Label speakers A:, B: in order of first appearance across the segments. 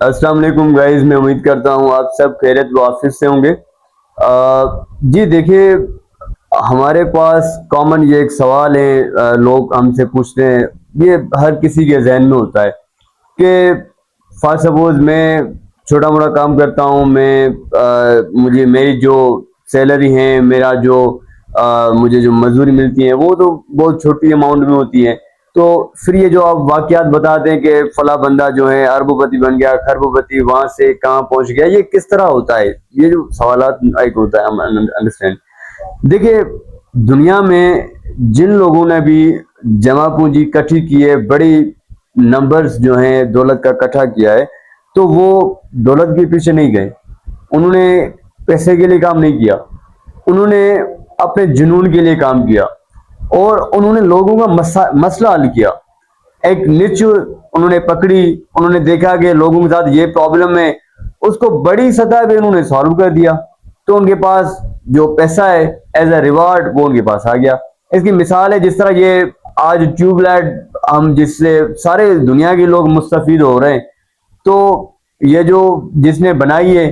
A: السلام علیکم گائز، میں امید کرتا ہوں آپ سب خیریت و عافیت سے ہوں گے۔ جی دیکھیے، ہمارے پاس کامن یہ ایک سوال ہے، لوگ ہم سے پوچھتے ہیں، یہ ہر کسی کے ذہن میں ہوتا ہے کہ فار سپوز میں چھوٹا موٹا کام کرتا ہوں، مجھے میری جو سیلری ہے، مجھے جو مزدوری ملتی ہے وہ تو بہت چھوٹی اماؤنٹ میں ہوتی ہے۔ تو پھر یہ جو آپ واقعات بتاتے ہیں کہ فلاں بندہ جو ہے اربوں پتی بن گیا، کھربوں پتی، وہاں سے کہاں پہنچ گیا، یہ کس طرح ہوتا ہے؟ یہ جو سوالات ایک ہوتا ہے، ہم انڈرسٹینڈ۔ دیکھیے، دنیا میں جن لوگوں نے بھی جمع پونجی اکٹھی کی ہے، بڑی نمبرز جو ہیں دولت کا اکٹھا کیا ہے، تو وہ دولت کے پیچھے نہیں گئے، انہوں نے پیسے کے لیے کام نہیں کیا، انہوں نے اپنے جنون کے لیے کام کیا، اور انہوں نے لوگوں کا مسئلہ حل کیا۔ ایک نچ انہوں نے پکڑی، انہوں نے دیکھا کہ لوگوں کے ساتھ یہ پرابلم ہے، اس کو بڑی سطح پہ انہوں نے سالو کر دیا، تو ان کے پاس جو پیسہ ہے ایز اے ریوارڈ وہ ان کے پاس آ گیا۔ اس کی مثال ہے جس طرح یہ آج ٹیوب لائٹ ہم جس سے سارے دنیا کے لوگ مستفید ہو رہے ہیں، تو یہ جو جس نے بنائی ہے،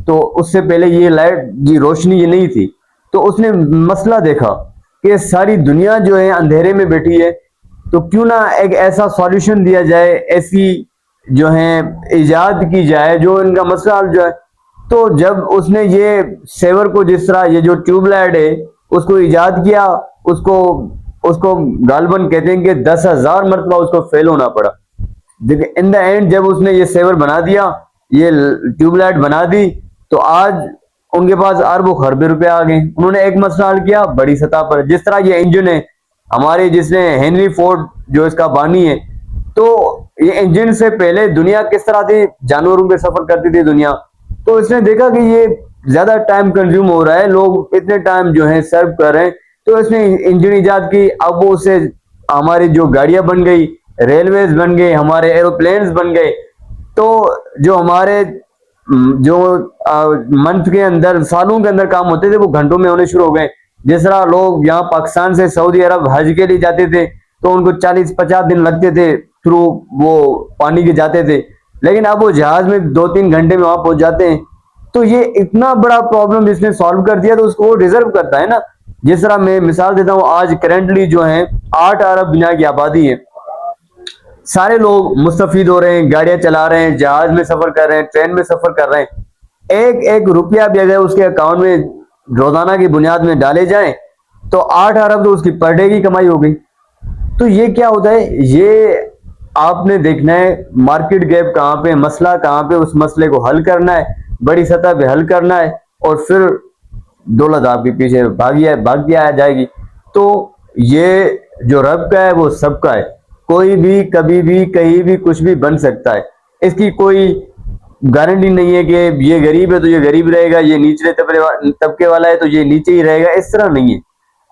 A: تو اس سے پہلے یہ لائٹ یہ روشنی یہ نہیں تھی، تو اس نے مسئلہ دیکھا کہ ساری دنیا جو ہے اندھیرے میں بیٹھی ہے، تو کیوں نہ ایک ایسا سالوشن دیا جائے، ایسی جو ہے ایجاد کی جائے جو ان کا مسئلہ حل جو ہے۔ تو جب اس نے یہ سیور کو، جس طرح یہ جو ٹیوب لائٹ ہے اس کو ایجاد کیا، اس کو غالباً کہتے ہیں کہ 10,000 مرتبہ اس کو فیل ہونا پڑا، لیکن ان دا اینڈ جب اس نے یہ سیور بنا دیا، یہ ٹیوب لائٹ بنا دی، تو آج ان کے پاس اربوں خربے روپے آ گئے۔ انہوں نے ایک مسئلہ حل کیا بڑی سطح پر، جس طرح یہ انجن ہے ہمارے، جس نے ہنری فورڈ جو اس کا بانی ہے، تو یہ انجن سے پہلے دنیا کس طرح تھی، جانوروں پہ سفر کرتی تھی دنیا، تو اس نے دیکھا کہ یہ زیادہ ٹائم کنزیوم ہو رہا ہے، لوگ اتنے ٹائم جو ہے سرو کر رہے ہیں، تو اس نے انجن ایجاد کی۔ اب وہ اسے ہماری جو گاڑیاں بن گئی، ریلویز بن گئی، ہمارے ایروپلینز بن گئے، تو جو ہمارے جو منتھ کے اندر، سالوں کے اندر کام ہوتے تھے وہ گھنٹوں میں ہونے شروع ہو گئے۔ جس طرح لوگ یہاں پاکستان سے سعودی عرب حج کے لیے جاتے تھے تو ان کو 40-50 دن لگتے تھے، تھرو وہ پانی کے جاتے تھے، لیکن اب وہ جہاز میں 2-3 گھنٹے میں وہاں پہنچ جاتے ہیں۔ تو یہ اتنا بڑا پرابلم جس نے سالو کر دیا، تو اس کو وہ ڈیزرو کرتا ہے نا۔ جس طرح میں مثال دیتا ہوں، آج کرنٹلی جو ہے 8 ارب دنیا کی آبادی ہے، سارے لوگ مستفید ہو رہے ہیں، گاڑیاں چلا رہے ہیں، جہاز میں سفر کر رہے ہیں، ٹرین میں سفر کر رہے ہیں۔ ایک ایک روپیہ بھی اگر اس کے اکاؤنٹ میں روزانہ کی بنیاد میں ڈالے جائیں تو 8 ارب تو اس کی پر ڈے کی کمائی ہو گئی۔ تو یہ کیا ہوتا ہے؟ یہ آپ نے دیکھنا ہے مارکیٹ گیپ کہاں پہ، مسئلہ کہاں پہ، اس مسئلے کو حل کرنا ہے، بڑی سطح پہ حل کرنا ہے، اور پھر دولت آپ کے پیچھے بھاگتی آ جائے گی۔ تو یہ جو رب کا ہے وہ سب کا ہے، کوئی بھی کبھی بھی کہیں بھی کچھ بھی بن سکتا ہے، اس کی کوئی گارنٹی نہیں ہے کہ یہ غریب ہے تو یہ غریب رہے گا، یہ نچلے طبقے والا ہے تو یہ نیچے ہی رہے گا، اس طرح نہیں ہے۔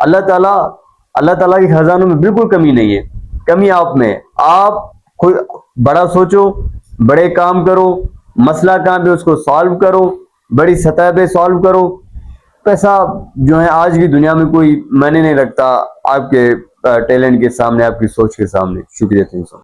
A: اللہ تعالیٰ کے خزانوں میں بالکل کمی نہیں ہے، کمی آپ میں ہے۔ آپ خود بڑا سوچو، بڑے کام کرو، مسئلہ کہاں پہ اس کو سالو کرو، بڑی سطح پہ سالو کرو۔ پیسہ جو ہے آج کی دنیا میں کوئی معنی نہیں رکھتا آپ کے ٹیلنٹ کے سامنے، آپ کی سوچ کے سامنے۔ شکریہ تھینک یو۔